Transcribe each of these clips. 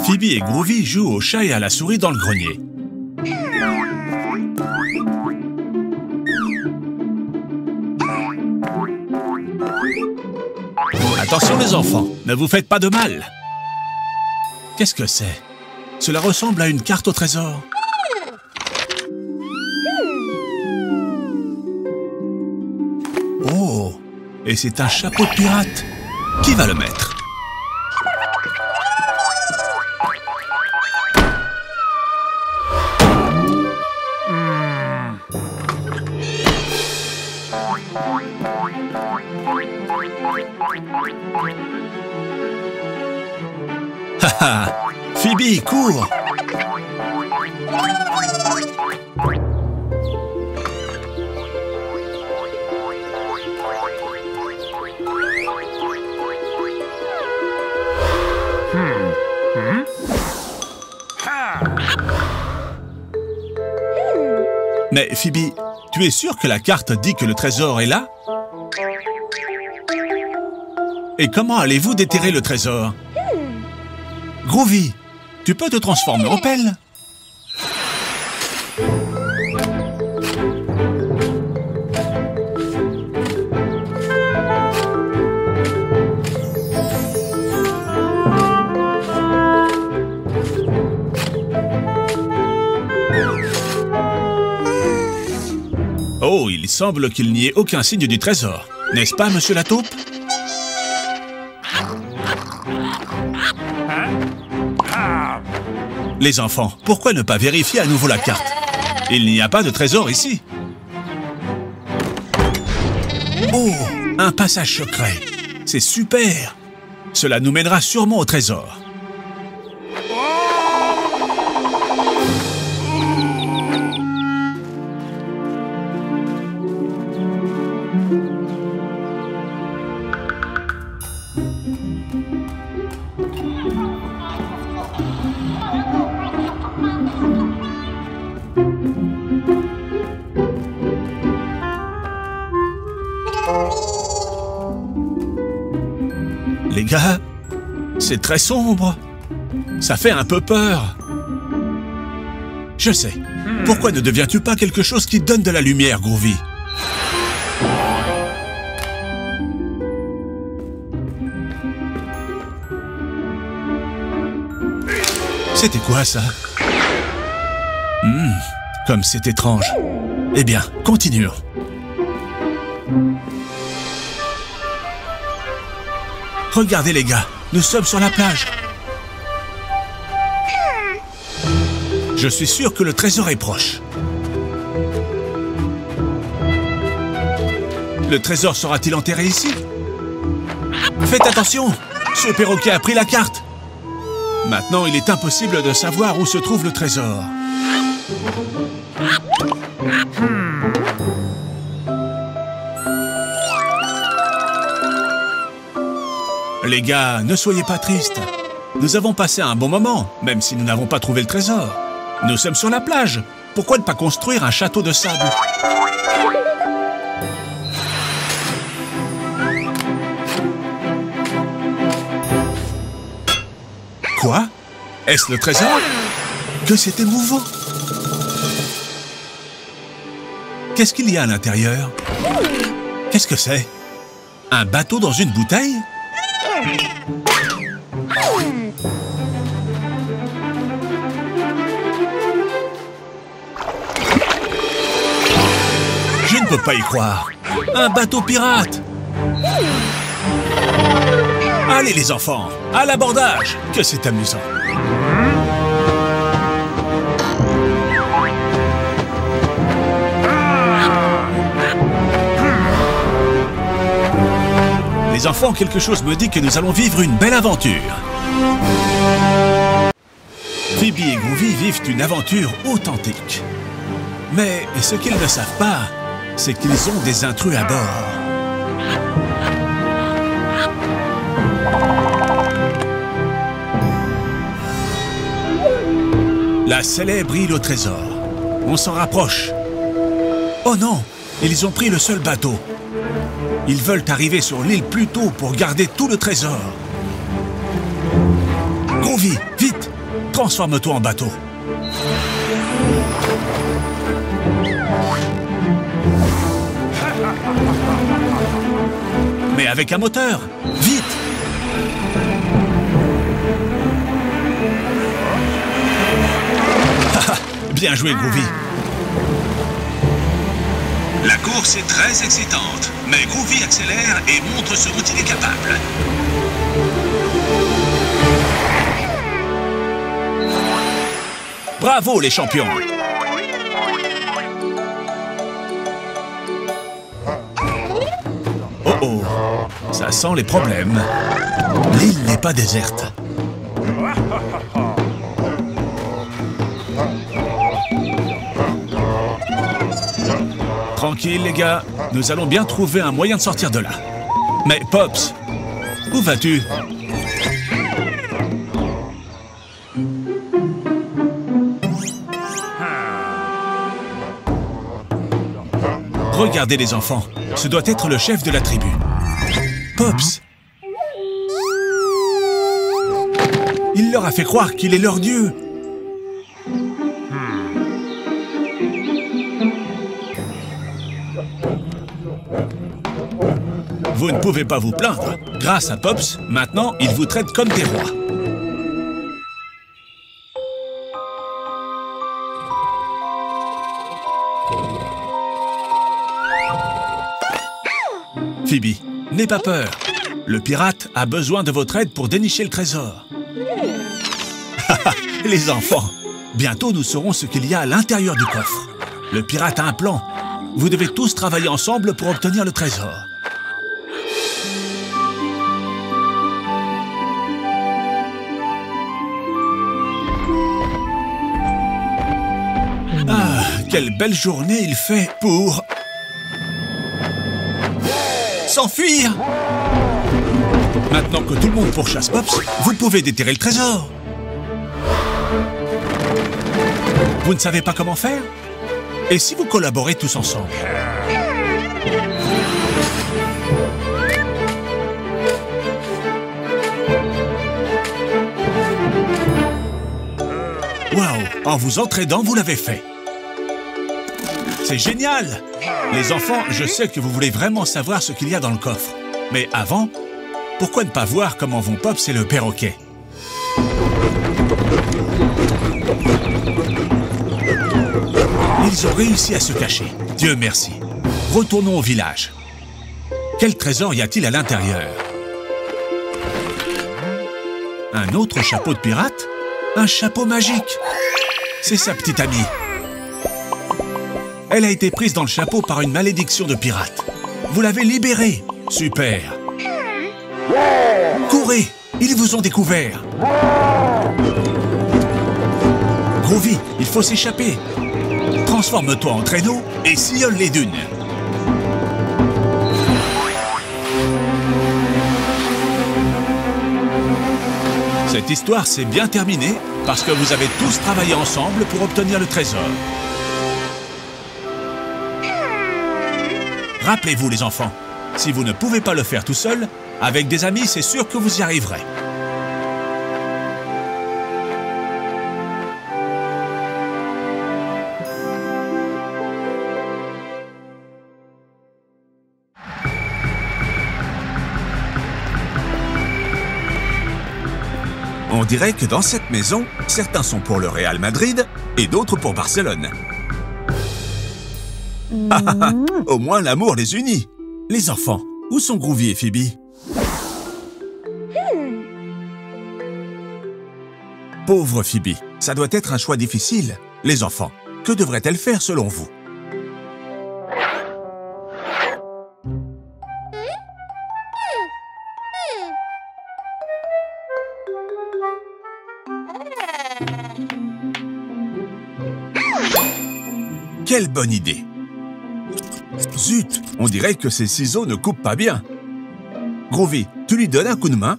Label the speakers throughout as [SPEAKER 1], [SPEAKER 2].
[SPEAKER 1] Phoebe et Groovy jouent au chat et à la souris dans le grenier. Attention les enfants, ne vous faites pas de mal. Qu'est-ce que c'est? Cela ressemble à une carte au trésor. Oh, et c'est un chapeau de pirate. Qui va le mettre? Haha, Phoebe, cours! Mais Phoebe, tu es sûre que la carte dit que le trésor est là? Et comment allez-vous déterrer le trésor? Groovy, tu peux te transformer en pelle? Oh, il semble qu'il n'y ait aucun signe du trésor. N'est-ce pas, monsieur la taupe? Les enfants, pourquoi ne pas vérifier à nouveau la carte? Il n'y a pas de trésor ici. Oh, un passage secret. C'est super. Cela nous mènera sûrement au trésor. Les gars, c'est très sombre. Ça fait un peu peur. Je sais. Pourquoi ne deviens-tu pas quelque chose qui donne de la lumière, Groovy? C'était quoi, ça? Comme c'est étrange. Eh bien, continuons. Regardez les gars, nous sommes sur la plage. Je suis sûr que le trésor est proche. Le trésor sera-t-il enterré ici? Faites attention, ce perroquet a pris la carte. Maintenant, il est impossible de savoir où se trouve le trésor. Les gars, ne soyez pas tristes. Nous avons passé un bon moment, même si nous n'avons pas trouvé le trésor. Nous sommes sur la plage. Pourquoi ne pas construire un château de sable? Quoi? Est-ce le trésor? Que c'est émouvant! Qu'est-ce qu'il y a à l'intérieur? Qu'est-ce que c'est? Un bateau dans une bouteille? Je ne peux pas y croire. Un bateau pirate! Allez les enfants, à l'abordage! Que c'est amusant! Les enfants, quelque chose me dit que nous allons vivre une belle aventure. Phoebe et Groovy vivent une aventure authentique. Mais ce qu'ils ne savent pas, c'est qu'ils ont des intrus à bord. La célèbre île au trésor. On s'en rapproche. Oh non, ils ont pris le seul bateau. Ils veulent arriver sur l'île plus tôt pour garder tout le trésor. Groovy, vite! Transforme-toi en bateau. Mais avec un moteur, vite! Bien joué, Groovy. La course est très excitante, mais Groovy accélère et montre ce dont il est capable. Bravo les champions! Oh oh, ça sent les problèmes. L'île n'est pas déserte. Tranquille les gars, nous allons bien trouver un moyen de sortir de là. Mais Pops, où vas-tu? Regardez les enfants, ce doit être le chef de la tribu. Pops! Il leur a fait croire qu'il est leur dieu. Vous ne pouvez pas vous plaindre. Grâce à Pops, maintenant, il vous traite comme des rois. Phoebe, n'aie pas peur. Le pirate a besoin de votre aide pour dénicher le trésor. Les enfants, bientôt nous saurons ce qu'il y a à l'intérieur du coffre. Le pirate a un plan. Vous devez tous travailler ensemble pour obtenir le trésor. Ah, quelle belle journée il fait pour... s'enfuir! Maintenant que tout le monde pourchasse Pops, vous pouvez déterrer le trésor. Vous ne savez pas comment faire? Et si vous collaborez tous ensemble? Waouh! En vous entraînant, vous l'avez fait. C'est génial! Les enfants, je sais que vous voulez vraiment savoir ce qu'il y a dans le coffre. Mais avant, pourquoi ne pas voir comment vont Pops et le perroquet? Ils ont réussi à se cacher. Dieu merci. Retournons au village. Quel trésor y a-t-il à l'intérieur? Un autre chapeau de pirate? Un chapeau magique! C'est sa petite amie. Elle a été prise dans le chapeau par une malédiction de pirate. Vous l'avez libérée. Super. Courez! Ils vous ont découvert. Groovy, il faut s'échapper. Transforme-toi en traîneau et sillonne les dunes. Cette histoire s'est bien terminée parce que vous avez tous travaillé ensemble pour obtenir le trésor. Rappelez-vous les enfants, si vous ne pouvez pas le faire tout seul, avec des amis, c'est sûr que vous y arriverez. On dirait que dans cette maison, certains sont pour le Real Madrid et d'autres pour Barcelone. Au moins l'amour les unit. Les enfants, où sont Groovy et Phoebe? Pauvre Phoebe, ça doit être un choix difficile. Les enfants, que devrait-elle faire selon vous? Quelle bonne idée! Zut, on dirait que ces ciseaux ne coupent pas bien. Groovy, tu lui donnes un coup de main?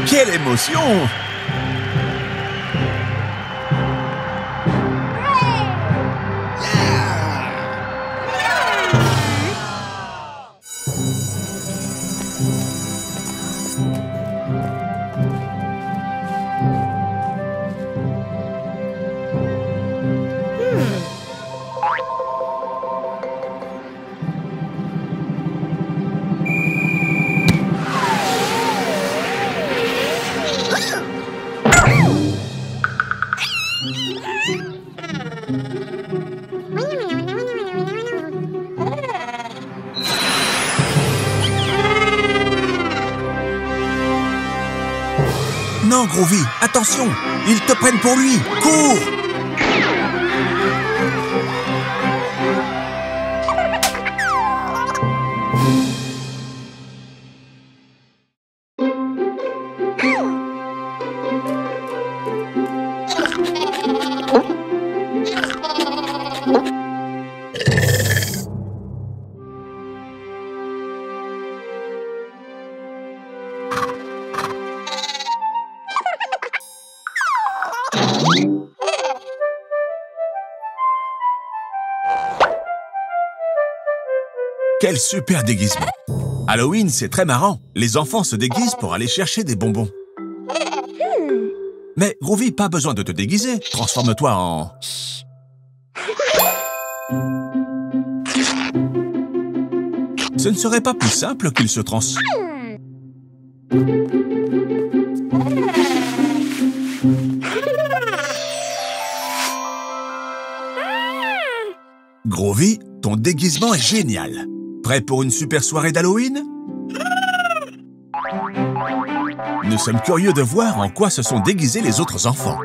[SPEAKER 1] Quelle émotion! Non, Groovy, attention! Ils te prennent pour lui! Cours! Quel super déguisement! Halloween, c'est très marrant. Les enfants se déguisent pour aller chercher des bonbons. Mais Groovy, pas besoin de te déguiser. Transforme-toi en... Ce ne serait pas plus simple qu'il se Groovy, ton déguisement est génial. Prêt pour une super soirée d'Halloween? Nous sommes curieux de voir en quoi se sont déguisés les autres enfants.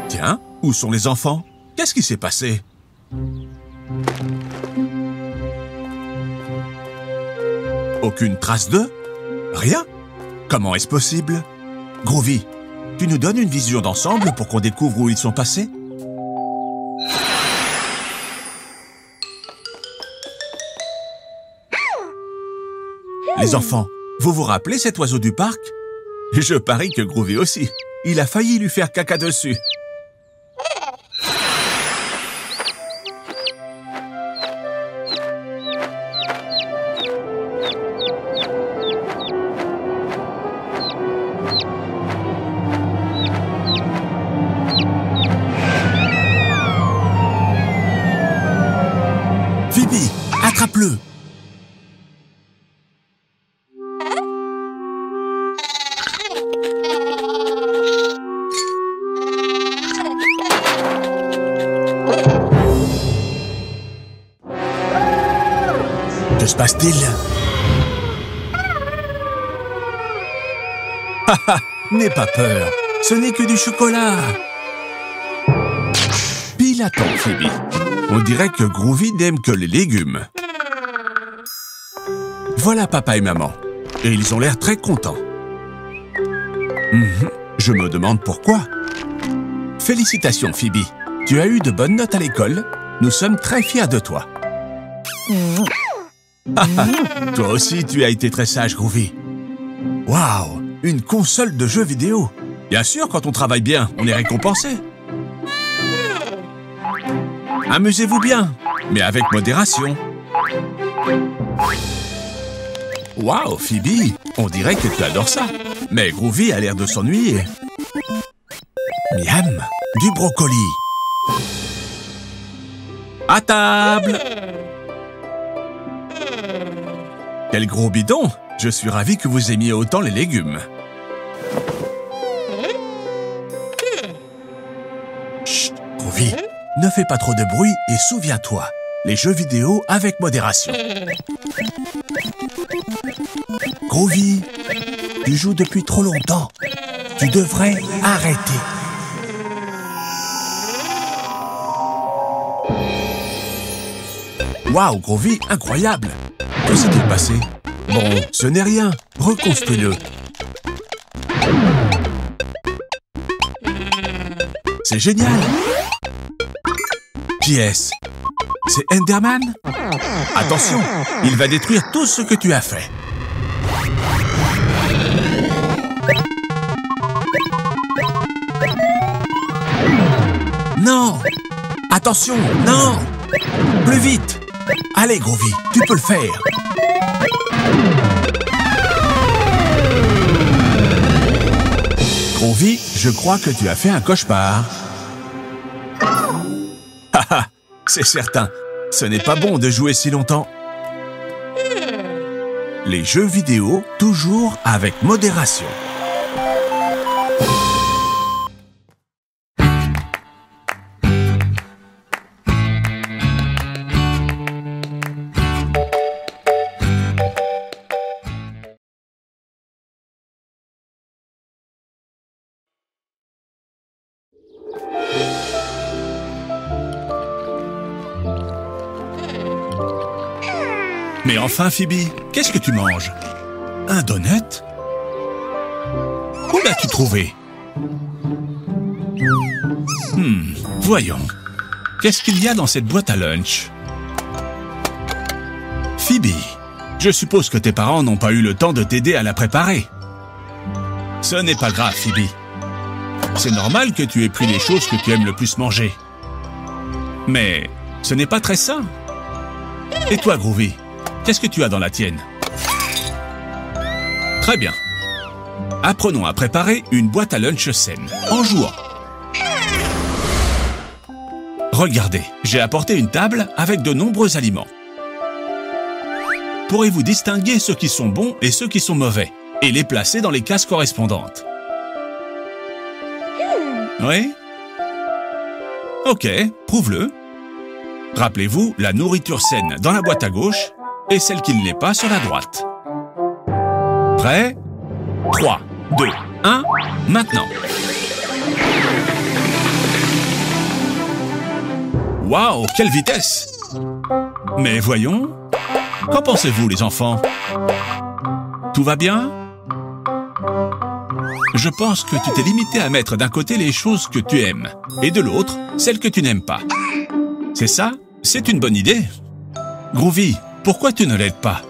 [SPEAKER 1] Tiens, où sont les enfants? Qu'est-ce qui s'est passé? Aucune trace d'eux? Rien? Comment est-ce possible? Groovy, tu nous donnes une vision d'ensemble pour qu'on découvre où ils sont passés? Les enfants, vous vous rappelez cet oiseau du parc? Je parie que Groovy aussi. Il a failli lui faire caca dessus. Phoebe, attrape-le! Que se passe-t-il? Haha, n'aie pas peur, ce n'est que du chocolat. Pile à temps, Phoebe. On dirait que Groovy n'aime que les légumes. Voilà papa et maman, et ils ont l'air très contents. Je me demande pourquoi. Félicitations, Phoebe. Tu as eu de bonnes notes à l'école. Nous sommes très fiers de toi. Toi aussi, tu as été très sage, Groovy. Waouh, une console de jeux vidéo. Bien sûr, quand on travaille bien, on est récompensé. Amusez-vous bien, mais avec modération. Waouh, Phoebe, on dirait que tu adores ça. Mais Groovy a l'air de s'ennuyer. Miam, du brocoli. À table! Quel gros bidon! Je suis ravi que vous aimiez autant les légumes. Chut, Groovy, ne fais pas trop de bruit et souviens-toi, les jeux vidéo avec modération. Groovy, tu joues depuis trop longtemps. Tu devrais arrêter. Waouh, Groovy, incroyable! Que s'est-il passé? Bon, ce n'est rien. Reconstruis-le. C'est génial! Pièce. C'est Enderman? Attention, il va détruire tout ce que tu as fait. Non! Attention, non! Plus vite! Allez, Groovy, tu peux le faire! Groovy, je crois que tu as fait un cauchemar. Haha, c'est certain, ce n'est pas bon de jouer si longtemps. Les jeux vidéo, toujours avec modération. Mais enfin, Phoebe, qu'est-ce que tu manges? Un donut? Où l'as-tu trouvé? Voyons. Qu'est-ce qu'il y a dans cette boîte à lunch? Phoebe, je suppose que tes parents n'ont pas eu le temps de t'aider à la préparer. Ce n'est pas grave, Phoebe. C'est normal que tu aies pris les choses que tu aimes le plus manger. Mais ce n'est pas très sain. Et toi, Groovy, qu'est-ce que tu as dans la tienne? Très bien. Apprenons à préparer une boîte à lunch saine, en jouant. Regardez, j'ai apporté une table avec de nombreux aliments. Pourrez-vous distinguer ceux qui sont bons et ceux qui sont mauvais, et les placer dans les cases correspondantes? Oui? Ok, prouve-le. Rappelez-vous, la nourriture saine dans la boîte à gauche et celle qui ne l'est pas sur la droite. Prêt? 3, 2, 1, maintenant. Waouh, quelle vitesse! Mais voyons, qu'en pensez-vous les enfants? Tout va bien? Je pense que tu t'es limité à mettre d'un côté les choses que tu aimes et de l'autre, celles que tu n'aimes pas. C'est ça? C'est une bonne idée. Groovy, pourquoi tu ne l'aides pas?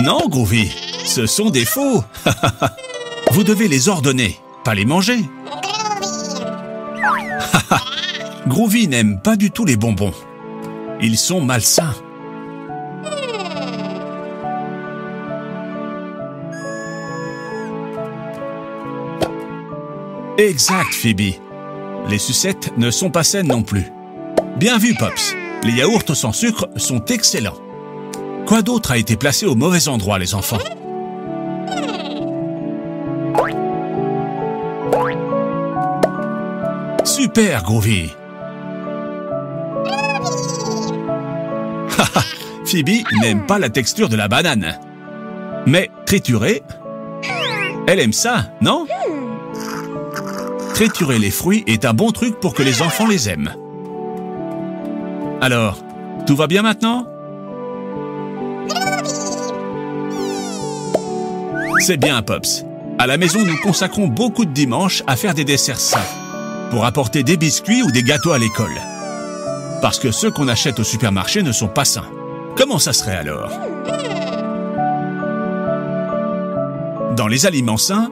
[SPEAKER 1] Non, Groovy, ce sont des faux. Vous devez les ordonner, pas les manger. Groovy n'aime pas du tout les bonbons. Ils sont malsains. Exact, Phoebe. Les sucettes ne sont pas saines non plus. Bien vu, Pops. Les yaourts sans sucre sont excellents. Quoi d'autre a été placé au mauvais endroit, les enfants? Super, Groovy. Phoebe n'aime pas la texture de la banane. Mais triturer, elle aime ça, non? Triturer les fruits est un bon truc pour que les enfants les aiment. Alors, tout va bien maintenant? C'est bien, Pops. À la maison, nous consacrons beaucoup de dimanches à faire des desserts sains, pour apporter des biscuits ou des gâteaux à l'école. Parce que ceux qu'on achète au supermarché ne sont pas sains. Comment ça serait alors? Dans les aliments sains,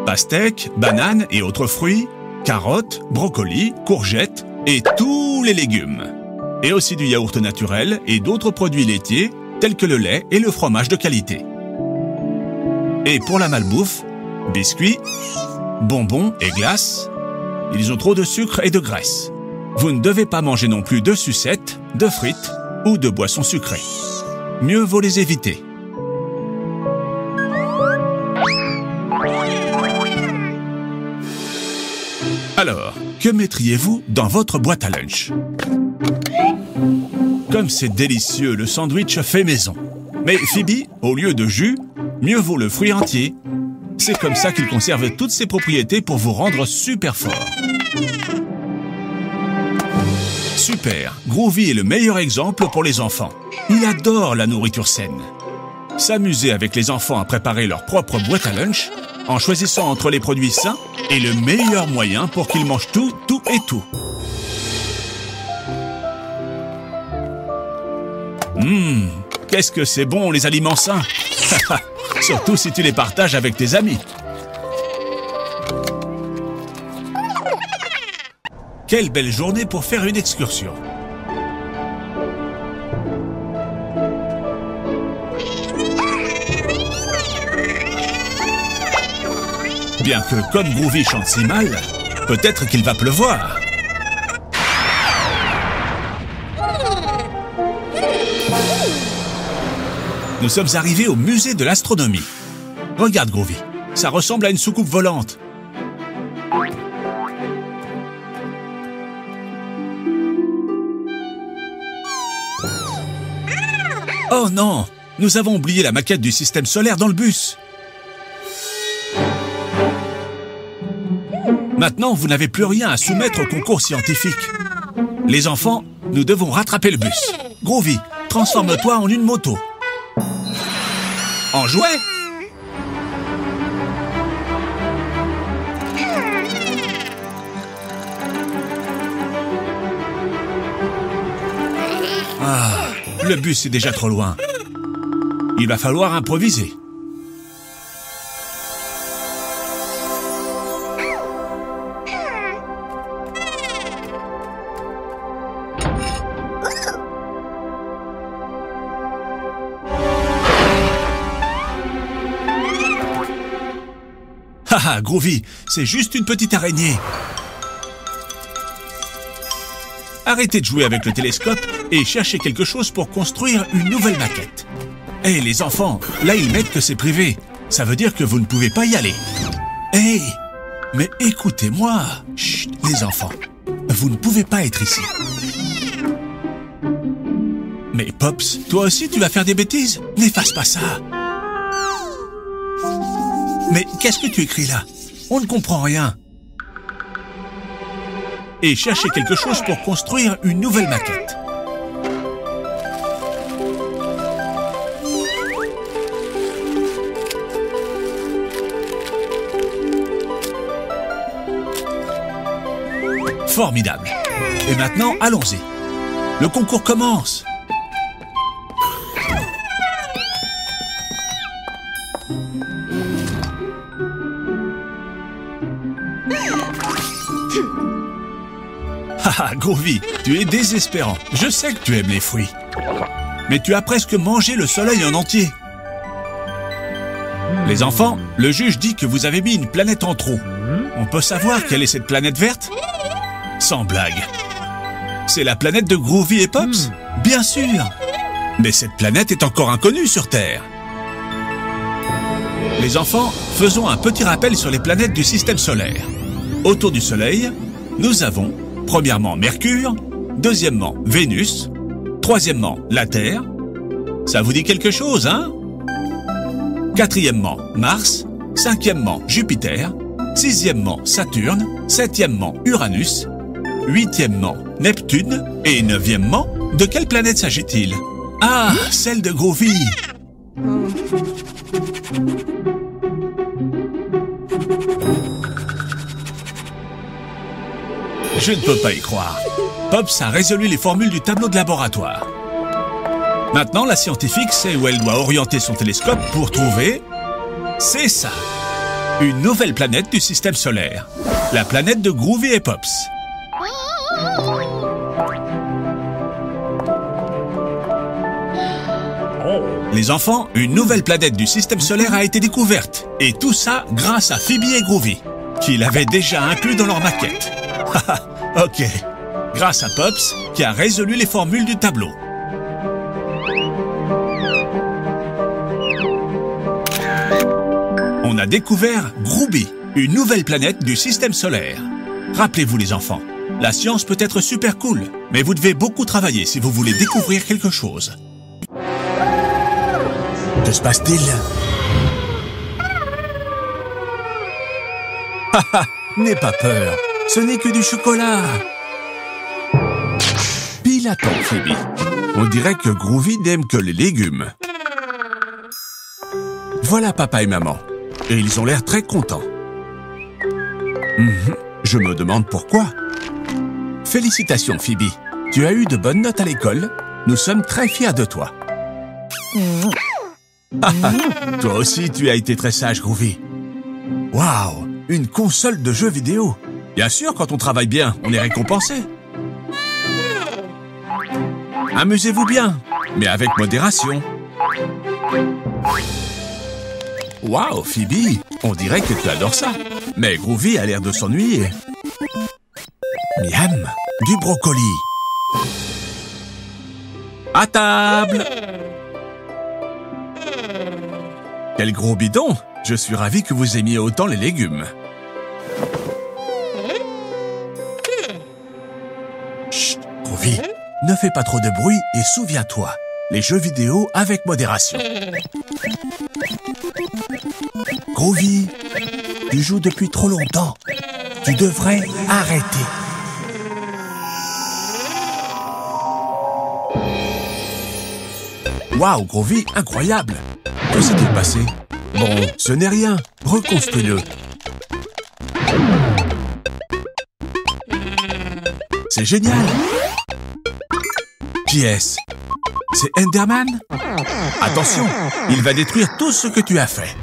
[SPEAKER 1] pastèques, bananes et autres fruits, carottes, brocolis, courgettes et tous les légumes. Et aussi du yaourt naturel et d'autres produits laitiers tels que le lait et le fromage de qualité. Et pour la malbouffe, biscuits, bonbons et glaces, ils ont trop de sucre et de graisse. Vous ne devez pas manger non plus de sucettes, de frites ou de boissons sucrées. Mieux vaut les éviter. Alors, que mettriez-vous dans votre boîte à lunch? Comme c'est délicieux, le sandwich fait maison. Mais Phoebe, au lieu de jus, mieux vaut le fruit entier. C'est comme ça qu'il conserve toutes ses propriétés pour vous rendre super fort. Super, Groovy est le meilleur exemple pour les enfants. Il adore la nourriture saine. S'amuser avec les enfants à préparer leur propre boîte à lunch, en choisissant entre les produits sains, est le meilleur moyen pour qu'ils mangent tout, tout et tout. Qu'est-ce que c'est bon les aliments sains. Surtout si tu les partages avec tes amis. Quelle belle journée pour faire une excursion. Bien que comme Groovy chante si mal, peut-être qu'il va pleuvoir. Nous sommes arrivés au musée de l'astronomie. Regarde, Groovy, ça ressemble à une soucoupe volante. Oh non, nous avons oublié la maquette du système solaire dans le bus. Maintenant, vous n'avez plus rien à soumettre au concours scientifique. Les enfants, nous devons rattraper le bus. Groovy, transforme-toi en une moto. En jouet? Ah, le bus est déjà trop loin. Il va falloir improviser. Haha, Groovy, c'est juste une petite araignée. Arrêtez de jouer avec le télescope et cherchez quelque chose pour construire une nouvelle maquette. Hé, les enfants, là ils mettent que c'est privé. Ça veut dire que vous ne pouvez pas y aller. Hé, mais écoutez-moi. Chut, les enfants, vous ne pouvez pas être ici. Mais Pops, toi aussi tu vas faire des bêtises? N'efface pas ça. Mais qu'est-ce que tu écris là? On ne comprend rien. Et cherchez quelque chose pour construire une nouvelle maquette. Formidable. Et maintenant, allons-y. Le concours commence. Haha, Groovy, tu es désespérant. Je sais que tu aimes les fruits. Mais tu as presque mangé le soleil en entier. Les enfants, le juge dit que vous avez mis une planète en trop. On peut savoir quelle est cette planète verte? Sans blague. C'est la planète de Groovy et Pops? Bien sûr. Mais cette planète est encore inconnue sur Terre. Les enfants, faisons un petit rappel sur les planètes du système solaire. Autour du Soleil, nous avons premièrement Mercure, deuxièmement Vénus, troisièmement la Terre. Ça vous dit quelque chose, hein? Quatrièmement Mars, cinquièmement Jupiter, sixièmement Saturne, septièmement Uranus, huitièmement Neptune et neuvièmement, de quelle planète s'agit-il? Ah, celle de Groovy. Je ne peux pas y croire. Pops a résolu les formules du tableau de laboratoire. Maintenant, la scientifique sait où elle doit orienter son télescope pour trouver... C'est ça! Une nouvelle planète du système solaire. La planète de Groovy et Pops. Les enfants, une nouvelle planète du système solaire a été découverte. Et tout ça grâce à Phoebe et Groovy, qui l'avaient déjà inclus dans leur maquette. Ok. Grâce à Pops, qui a résolu les formules du tableau. On a découvert Groovy, une nouvelle planète du système solaire. Rappelez-vous les enfants, la science peut être super cool, mais vous devez beaucoup travailler si vous voulez découvrir quelque chose. Que se passe-t-il? Haha, n'aie pas peur. Ce n'est que du chocolat. Pile à temps, Phoebe. On dirait que Groovy n'aime que les légumes. Voilà papa et maman. Et ils ont l'air très contents. Je me demande pourquoi. Félicitations, Phoebe. Tu as eu de bonnes notes à l'école. Nous sommes très fiers de toi. Toi aussi, tu as été très sage, Groovy. Waouh, une console de jeux vidéo. Bien sûr, quand on travaille bien, on est récompensé. Amusez-vous bien, mais avec modération. Waouh, Phoebe, on dirait que tu adores ça. Mais Groovy a l'air de s'ennuyer. Miam, du brocoli. À table. Quel gros bidon! Je suis ravi que vous aimiez autant les légumes. Chut, Groovy, ne fais pas trop de bruit et souviens-toi, les jeux vidéo avec modération. Groovy, tu joues depuis trop longtemps. Tu devrais arrêter. Waouh, Groovy, incroyable! Que s'est-il passé? Bon, ce n'est rien. Reconstruis-le. C'est génial! Qui est-ce? C'est Enderman? Attention, il va détruire tout ce que tu as fait.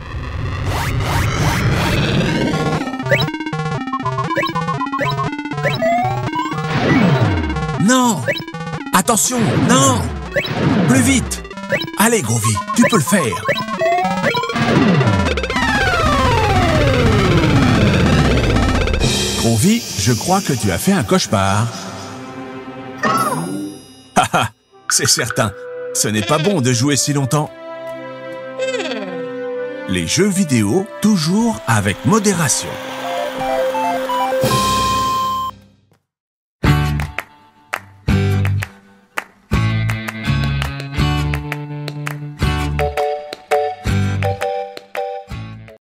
[SPEAKER 1] Non! Attention, non! Plus vite! Allez, Groovy, tu peux le faire! Groovy, je crois que tu as fait un cauchemar. Haha, c'est certain. Ce n'est pas bon de jouer si longtemps. Les jeux vidéo, toujours avec modération.